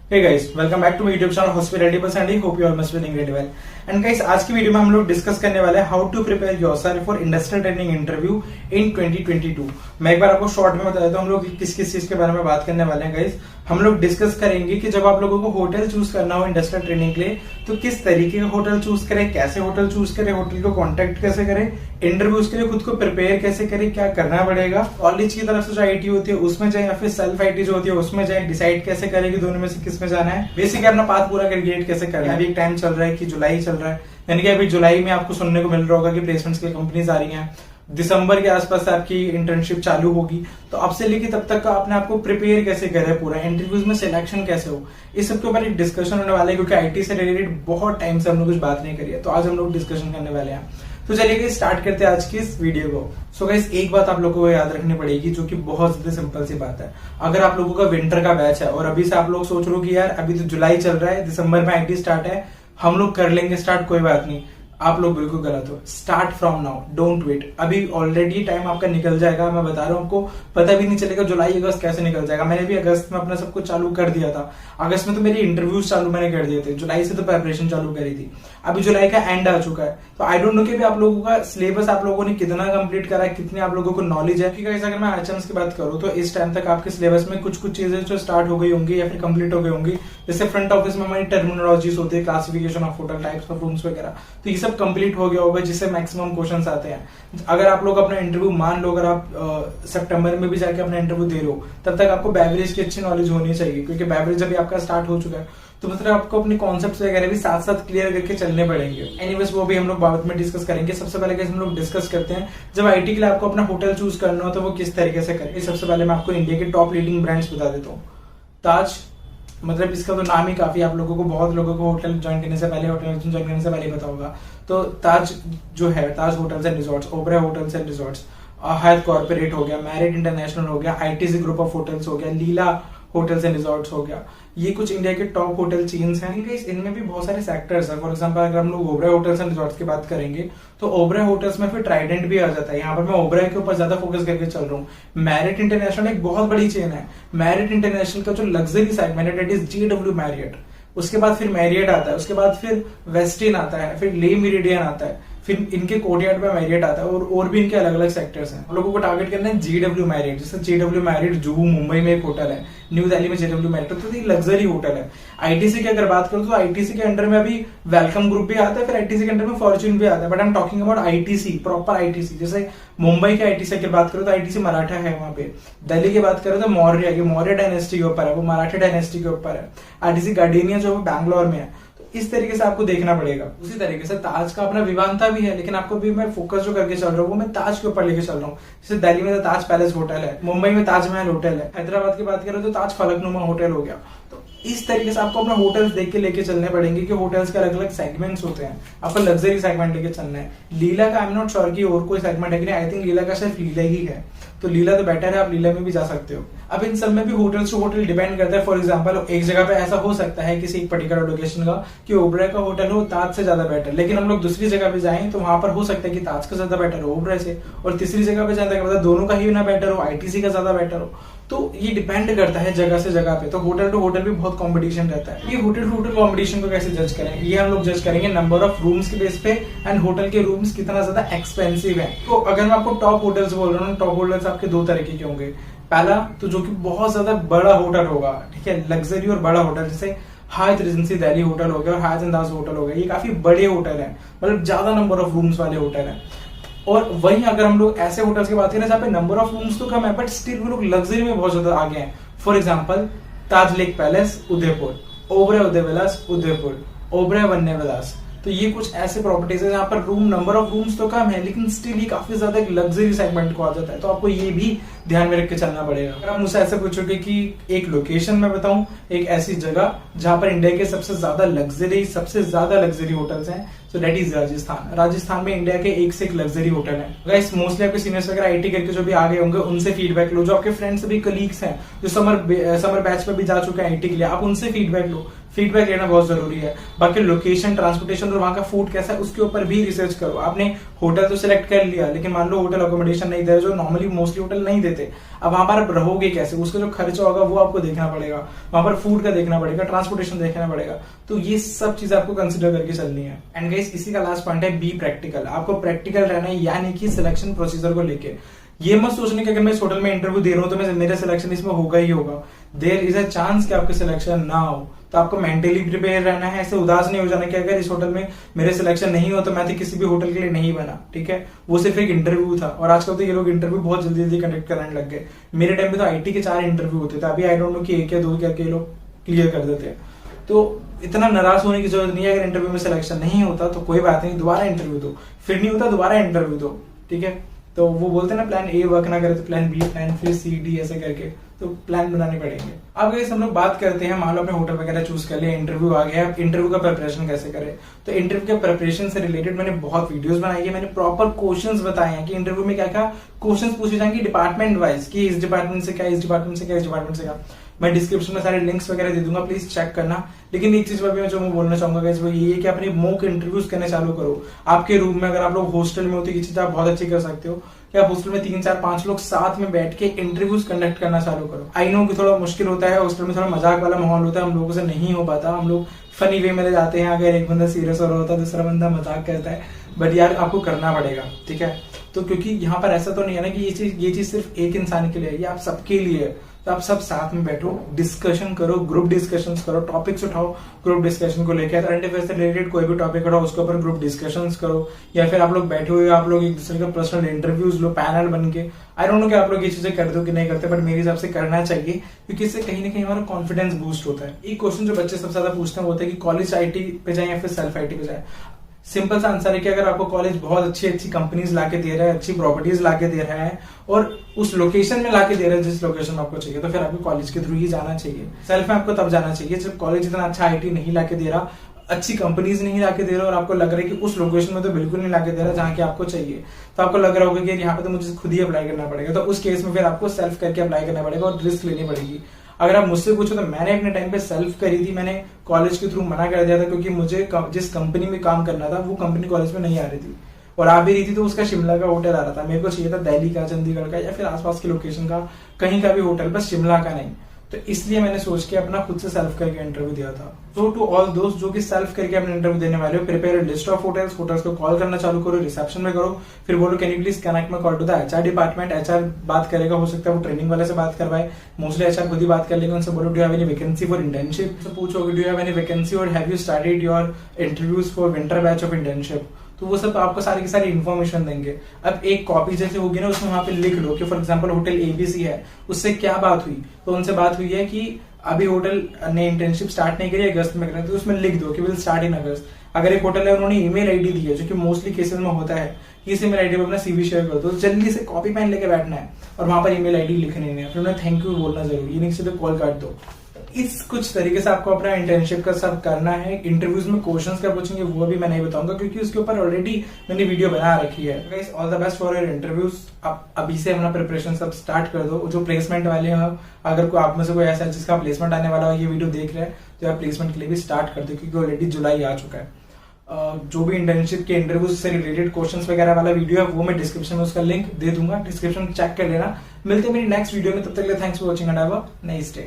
Hey guys, welcome back to my YouTube channel Hospitality Bus and I hope you all must be doing really well. And guys, आज की video में हम लोग discuss करने वाले हैं how to prepare yourself for industrial training interview in 2022। मैं एक बार आपको शॉर्ट में बता देता हूँ हम लोग किस किस चीज के बारे में बात करने वाले हैं। गाइस, हम लोग डिस्कस करेंगे कि जब आप लोगों को होटल चूज करना हो इंडस्ट्रियल ट्रेनिंग के लिए तो किस तरीके का होटल चूज करें, कैसे होटल चूज करें, होटल को कॉन्टेक्ट कैसे करें, इंटरव्यूज के लिए खुद को प्रिपेयर कैसे करें, क्या करना पड़ेगा, कॉलेज की तरफ से जो आईटी होती है उसमें जाए या फिर सेल्फ आईटी जो होती है उसमें जाए, डिसाइड कैसे करें कि दोनों में से किस में जाना है, बेसिक अपना पाथ पूरा क्रिएट कैसे करना है। अभी एक टाइम चल रहा है कि जुलाई चल रहा है, यानी कि अभी जुलाई में आपको सुनने को मिल रहा होगा कि प्लेसमेंट्स की कंपनीज आ रही हैं, दिसंबर के आसपास से आपकी इंटर्नशिप चालू होगी। तो अब से लेके तब तक का अपने आपको प्रिपेयर कैसे करें, पूरा इंटरव्यूज में सिलेक्शन कैसे हो, इस सब के ऊपर एक डिस्कशन होने वाला है क्योंकि आईटी से रिलेटेड बहुत टाइम से हम लोग कुछ बात नहीं करी है, तो आज हम लोग डिस्कशन करने वाले हैं। तो चलिए स्टार्ट करते हैं आज की इस वीडियो को। सो गाइस, एक बात आप लोगों को याद रखनी पड़ेगी जो कि बहुत ज्यादा सिंपल सी बात है। अगर आप लोगों का विंटर का बैच है और अभी से आप लोग सोच रहे हो कि यार अभी तो जुलाई चल रहा है, दिसंबर में आईटी स्टार्ट है, हम लोग कर लेंगे स्टार्ट, कोई बात नहीं, आप लोग बिल्कुल गलत हो। Start from now, don't wait. अभी ऑलरेडी टाइम आपका निकल जाएगा, मैं बता रहा हूँ, आपको पता भी नहीं चलेगा जुलाई अगस्त कैसे निकल जाएगा। मैंने भी अगस्त में अपना सब कुछ चालू कर दिया था, अगस्त में तो मेरी इंटरव्यूज चालू मैंने कर दिए थे, जुलाई से तो प्रिपरेशन चालू करी थी, अभी जुलाई का एंड आ चुका है। तो आई डोंट नो कि आप लोगों का सिलेबस आप लोगों ने कितना कंप्लीट करा है, कितनी आप लोगों को नॉलेज है। क्योंकि अगर मैं एचएम्स की बात करूँ तो इस टाइम तक आपके सिलेबस में कुछ कुछ चीजें जो स्टार्ट हो गई होंगी या फिर कंप्लीट हो गई होंगी, जैसे फ्रंट ऑफिस में हमारी टर्मिनोलॉजीज होती है, classification of hotel, types of rooms वगैरह, तो ये सब कंप्लीट हो गया होगा जिससे मैक्सिमम क्वेश्चंस आते हैं। अगर आप लोग अपना इंटरव्यू मान लो, अगर आप सितंबर में भी जाके अपना इंटरव्यू दे रहे हो, तब तक आपको बेवरेज की अच्छी नॉलेज होनी चाहिए क्योंकि बेवरेज अभी आपका स्टार्ट हो चुका है। तो मतलब आपको अपने कॉन्सेप्ट्स वगैरह भी साथ साथ क्लियर करके चलने पड़ेंगे। एनीवेज वो भी हम लोग बाद में डिस्कस करेंगे। सबसे पहले हम लोग डिस्कस करते हैं जब आईटी के लिए आपको अपना होटल चूज करना हो तो वो किस तरीके से करें। सबसे पहले मैं आपको इंडिया के टॉप लीडिंग ब्रांड्स बता देता हूँ। ताज, मतलब इसका तो नाम ही काफी आप लोगों को, बहुत लोगों को होटल ज्वाइन करने से पहले, होटल ज्वाइन करने से पहले पता होगा। तो ताज जो है, Taj hotels and resorts, Oberoi hotels and resorts, Hyatt corporate हो गया, मैरिट इंटरनेशनल हो गया, आईटीसी ग्रुप ऑफ होटल्स हो गया, लीला होटल्स एंड रिजॉर्ट्स हो गया, ये कुछ इंडिया के टॉप होटल चेन्स हैं। इनमें भी बहुत सारे सेक्टर्स हैं। फॉर एग्जांपल अगर हम लोग ओबराय होटल्स एंड रिजॉर्ट्स की बात करेंगे तो ओबराय होटल्स में फिर ट्राइडेंट भी आ जाता है। यहाँ पर मैं ओबराय के ऊपर ज्यादा फोकस करके चल रहा हूँ। मैरिट इंटरनेशनल एक बहुत बड़ी चेन है। मैरिट इंटरनेशनल का जो लग्जरी सेगमेंट है, दैट इज JW मैरियट। उसके बाद फिर मैरियट आता है, उसके बाद फिर वेस्टिन आता है, फिर ले मेरिडियन आता है, फिर इनके कोर्टयार्ड में मैरियट आता है और भी इनके अलग अलग सेक्टर्स हैं। लोगों को टारगेट करना है JW मैरियट, जैसे JW मैरियट जुहू मुंबई में एक होटल है, न्यू दिल्ली में JW मैरियट, तो ये लग्जरी होटल है। आईटीसी की अगर बात करूं तो आईटीसी के अंडर में अभी वेलकम ग्रुप भी आता है, फिर आईटीसी के अंडर में फॉर्च्यून भी आता है, but I am talking about ITC, proper ITC. जैसे मुंबई के आईटीसी की बात करूं तो आईटीसी मराठा है वहां पे, दिल्ली की बात करें तो मौर्य डायनेस्टी के ऊपर है, वो मराठा डायनेस्टी के ऊपर है। आईटीसी गार्डेनिया जो बैंगलोर में है। इस तरीके से आपको देखना पड़ेगा। उसी तरीके से ताज का अपना विवानता भी है, लेकिन आपको भी मैं फोकस जो करके चल रहा हूँ वो मैं ताज के ऊपर लेके चल रहा हूँ। जैसे दिल्ली में तो ताज पैलेस होटल है, मुंबई में ताजमहल होटल है, हैदराबाद की बात करें तो ताज फलकनुमा होटल हो गया। तो इस तरीके से आपको अपना होटल्स देख के लेके चलने पड़ेंगे कि होटल्स के अलग अलग सेगमेंट्स होते हैं, आपको लग्जरी सेगमेंट लेके चलना है। लीला का आई एम नॉट श्योर कि और कोई सेगमेंट है कि नहीं, आई थिंक लीला का सिर्फ लीला ही है, तो लीला तो बेटर है, आप लीला में भी जा सकते हो। अब इन सब में भी होटल टू होटल डिपेंड करता है। फॉर एग्जांपल एक जगह पे ऐसा हो सकता है किसी एक पर्टिकुलर लोकेशन का कि ओबराय का होटल हो ताज से ज्यादा बेटर, लेकिन हम लोग दूसरी जगह पे जाएं तो वहां पर हो सकता है कि ताज का ज्यादा बेटर हो ओबराय से, और तीसरी जगह पे जाए तो मतलब दोनों का ही ना बेटर हो, आईटीसी का ज्यादा बेटर हो। तो ये डिपेंड करता है जगह से जगह पे। तो होटल टू होटल भी बहुत कंपटीशन रहता है। ये होटल टू होटल कंपटीशन को कैसे जज करें, ये हम लोग जज करेंगे नंबर ऑफ रूम्स के बेस पे एंड होटल के रूम्स कितना ज्यादा एक्सपेंसिव है। तो अगर मैं आपको टॉप होटल्स बोल रहा हूँ, टॉप होटल्स आपके दो तरीके के होंगे। पहला तो जो कि बहुत ज्यादा बड़ा होटल होगा, ठीक है, लग्जरी और बड़ा होटल, जैसे हयात रीजेंसी दिल्ली होटल हो गया और हयात अंदाज होटल हो गया, ये काफी बड़े होटल है, मतलब ज्यादा नंबर ऑफ रूम्स वाले होटल है। और वहीं अगर हम लोग ऐसे होटल्स की बात करें जहाँ पे नंबर ऑफ रूम्स तो कम है बट स्टिल वो लोग लग्जरी में बहुत ज्यादा आगे हैं। For example Taj lake palace Udaipur, Oberoi Udai Vilas Udaipur, Oberoi Vanya Vilas, तो ये कुछ ऐसे प्रॉपर्टीज है जहाँ पर रूम नंबर ऑफ रूम्स तो कम है लेकिन स्टिल ये काफी ज्यादा एक लग्जरी सेगमेंट को आ जाता है। तो आपको ये भी ध्यान में रख के चलना पड़ेगा। अगर आप मुझसे ऐसे पूछोगे कि एक लोकेशन में बताऊं, एक ऐसी जगह जहां पर इंडिया के सबसे ज्यादा लग्जरी होटल्स हैं, so that is Rajasthan. Rajasthan में इंडिया के एक से एक लग्जरी होटल है। गाइस, मोस्टली आपके सीनियर्स वगैरह आईटी करके जो भी आ गए होंगे उनसे फीडबैक लो, जो आपके फ्रेंड्स भी कलीग्स हैं जो समर बैच पे भी जा चुके हैं आईटी के लिए, आप उनसे फीडबैक लो। फीडबैक लेना बहुत जरूरी है। बाकी लोकेशन, ट्रांसपोर्टेशन और वहां का फूड कैसा है उसके ऊपर भी रिसर्च करो। आपने होटल तो सिलेक्ट कर लिया लेकिन मान लो होटल अकोमोडेशन नहीं दे रहे, जो नॉर्मली मोस्टली होटल नहीं देते, थे। अब वहां पर आप रहोगे कैसे, उसका जो खर्चा होगा वो आपको देखना पड़ेगा, वहां पर फूड का देखना पड़ेगा, ट्रांसपोर्टेशन देखना पड़ेगा। तो ये सब चीज आपको कंसिडर करके चलनी है। एंड गाइस इसी का लास्ट पॉइंट है बी प्रैक्टिकल। आपको प्रैक्टिकल रहना है, यानी कि सिलेक्शन प्रोसीजर को लेके ये मत सोचने कि अगर मैं इस होटल में इंटरव्यू दे रहा हूं तो मैं मेरा सिलेक्शन इसमें होगा ही होगा। देयर इज अ चांस कि आपका सिलेक्शन ना हो, तो आपको मेंटली प्रिपेयर रहना है। ऐसे उदास नहीं हो जाना कि अगर इस होटल में मेरे सिलेक्शन नहीं हो तो मैं तो किसी भी होटल के लिए नहीं बना। ठीक है, वो सिर्फ एक इंटरव्यू था। और आजकल तो ये लोग इंटरव्यू बहुत जल्दी जल्दी कंडक्ट करने लग गए। मेरे टाइम पे तो आईटी के 4 इंटरव्यू होते थे, अभी आई डोंट नो कि 1 या 2 करके लोग क्लियर कर देते हैं। तो इतना नाराज होने की जरूरत नहीं है। अगर इंटरव्यू में सिलेक्शन नहीं होता तो कोई बात नहीं, दोबारा इंटरव्यू दो, फिर नहीं होता दोबारा इंटरव्यू दो। ठीक है, तो वो बोलते हैं ना प्लान ए वर्क ना करे तो प्लान बी, प्लान फिर सी डी, ऐसे करके तो प्लान बनाने पड़ेंगे। अब गाइस हम लोग बात करते हैं, मान लो आपने होटल वगैरह चूज कर लिया, इंटरव्यू आ गया, इंटरव्यू का प्रिपरेशन कैसे करें। तो इंटरव्यू के प्रिपरेशन से रिलेटेड मैंने बहुत वीडियोस बनाई है, मैंने प्रॉपर क्वेश्चंस बताए हैं कि इंटरव्यू में क्या क्या क्वेश्चंस पूछे जाएंगे डिपार्टमेंट वाइज, कि इस डिपार्टमेंट से क्या, इस डिपार्टमेंट से क्या, इस डिपार्टमेंट से क्या। मैं डिस्क्रिप्शन में सारे लिंक्स वगैरह दे दूंगा, प्लीज चेक करना। लेकिन एक चीज मैं जो मैं बोलना चाहूंगा गाइस वो ये है कि अपने मॉक इंटरव्यूज करने चालू करो। आपके रूम में अगर आप लोग हॉस्टल में होते ये चीज आप बहुत अच्छी कर सकते हो कि आप हॉस्टल में 3, 4, 5 लोग साथ में बैठ के इंटरव्यूज कंडक्ट करना चालू करो। आई नो कि थोड़ा मुश्किल होता है, हॉस्टल में थोड़ा मजाक वाला माहौल होता है, हम लोगों से नहीं हो पाता, हम लोग फनी वे में ले जाते हैं। अगर एक बंदा सीरियस हो रहा होता है, दूसरा बंदा मजाक करता है, बट यार आपको करना पड़ेगा। ठीक है, तो क्योंकि यहाँ पर ऐसा तो नहीं है ना कि ये चीज सिर्फ एक इंसान के लिए है, ये आप सबके लिए है। तो आप सब साथ में बैठो, डिस्कशन करो, ग्रुप डिस्कशंस करो, टॉपिक्स उठाओ ग्रुप डिस्कशन को लेकर, करंट अफेयर से रिलेटेड कोई भी टॉपिक उठाओ उसके ऊपर ग्रुप डिस्कशंस करो। या फिर आप लोग बैठे हुए आप लोग एक दूसरे का पर्सनल इंटरव्यूज लो पैनल बन के। आई डोंट नो कि आप लोग ये चीजें करते हो कि नहीं करते, बट मेरे हिसाब से करना चाहिए, क्योंकि इससे कहीं ना कहीं हमारा कॉन्फिडेंस बूस्ट होता है। एक क्वेश्चन जो बच्चे सबसे ज्यादा पूछते हैं वो होता है कि कॉलेज आईटी पे जाए या फिर सेल्फ आईटी पे जाए। सिंपल सा आंसर है कि अगर आपको कॉलेज बहुत अच्छी अच्छी कंपनीज लाके दे रहा है, अच्छी प्रॉपर्टीज लाके दे रहा है और उस लोकेशन में लाके दे रहा है जिस लोकेशन में आपको चाहिए, तो फिर आपको कॉलेज के थ्रू ही जाना चाहिए। सेल्फ में आपको तब जाना चाहिए जब कॉलेज इतना अच्छा आईटी नहीं लाके दे रहा, अच्छी कंपनीज नहीं लाके दे रहा और आपको लग रहा है कि उस लोकेशन में तो बिल्कुल नहीं लाके दे रहा जहां की आपको चाहिए। तो आपको लग रहा होगा कि यहाँ पे तो मुझे खुद ही अप्लाई करना पड़ेगा। तो उस केस में फिर आपको सेल्फ करके अप्लाई करना पड़ेगा और रिस्क लेनी पड़ेगी। अगर आप मुझसे पूछो तो मैंने अपने टाइम पे सेल्फ करी थी, मैंने कॉलेज के थ्रू मना कर दिया था क्योंकि मुझे जिस कंपनी में काम करना था वो कंपनी कॉलेज में नहीं आ रही थी, और आ भी रही थी तो उसका शिमला का होटल आ रहा था। मेरे को चाहिए था दिल्ली का, चंडीगढ़ का या फिर आसपास के लोकेशन का कहीं का भी होटल, बस शिमला का नहीं। तो इसलिए मैंने सोच के अपना खुद से सेल्फ करके इंटरव्यू दिया था। सो टू ऑल दोस्त जो कि सेल्फ करके अपने इंटरव्यू देने वाले हो, प्रिपेयर लिस्ट ऑफ होटल्स को कॉल करना चालू करो, रिसेप्शन में करो, फिर बोलो can you please connect my call to the HR department. HR बात करेगा, हो सकता है वो ट्रेनिंग वाले से बात करवाए, मोस्टली एचआर खुद ही बात कर लेगा। उनसे बोलो do have any vacancy for internship, तो पूछोगे डू हैव एनी वैकेंसी और have you started your interviews for winter batch of internship. तो वो सब आपको सारी की सारी इन्फॉर्मेशन देंगे। अब एक कॉपी जैसे होगी ना उसमें वहां पे लिख लो कि फॉर एग्जांपल होटल एबीसी है, उससे क्या बात हुई, तो उनसे बात हुई है कि अभी होटल ने इंटर्नशिप स्टार्ट नहीं करी, अगस्त में करें, तो उसमें लिख दो कि विल स्टार्ट इन अगस्त। अगर एक होटल है उन्होंने ईमेल आईडी दी है, जो कि मोस्टली केसेस में होता है कि इस ईमेल आईडी पर अपना सीवी शेयर कर दो, तो जल्दी से कॉपी पेन लेके बैठना है और वहां पर ईमेल आईडी लिखनी है, फिर उन्हें थैंक यू बोलना जरूरी, ये नहीं सीधे कॉल काट दो। इस कुछ तरीके से आपको अपना इंटर्नशिप का सब करना है। इंटरव्यूज में क्वेश्चंस क्या पूछेंगे वो अभी मैं नहीं बताऊंगा क्योंकि उसके ऊपर ऑलरेडी मैंने वीडियो बना रखी है। Guys all the best for your interviews. आप अभी से अपना प्रिपरेशन सब स्टार्ट कर दो। जो प्लेसमेंट वाले हैं, अगर कोई आप में से कोई ऐसा है जिसका प्लेसमेंट आने वाला हो, ये वीडियो देख रहे हैं, तो आप प्लेसमेंट के लिए भी स्टार्ट कर दो क्योंकि ऑलरेडी जुलाई आ चुका है। जो भी इंटर्नशिप के इंटरव्यूज से रिलेटेड क्वेश्चंस वगैरह वाला वीडियो है वो मैं डिस्क्रिप्शन में उसका लिंक दे दूंगा, डिस्क्रिप्शन चेक कर लेना। मिलते हैं मेरी नेक्स्ट वीडियो में, तब तक के लिए thanks for watching and have a nice day.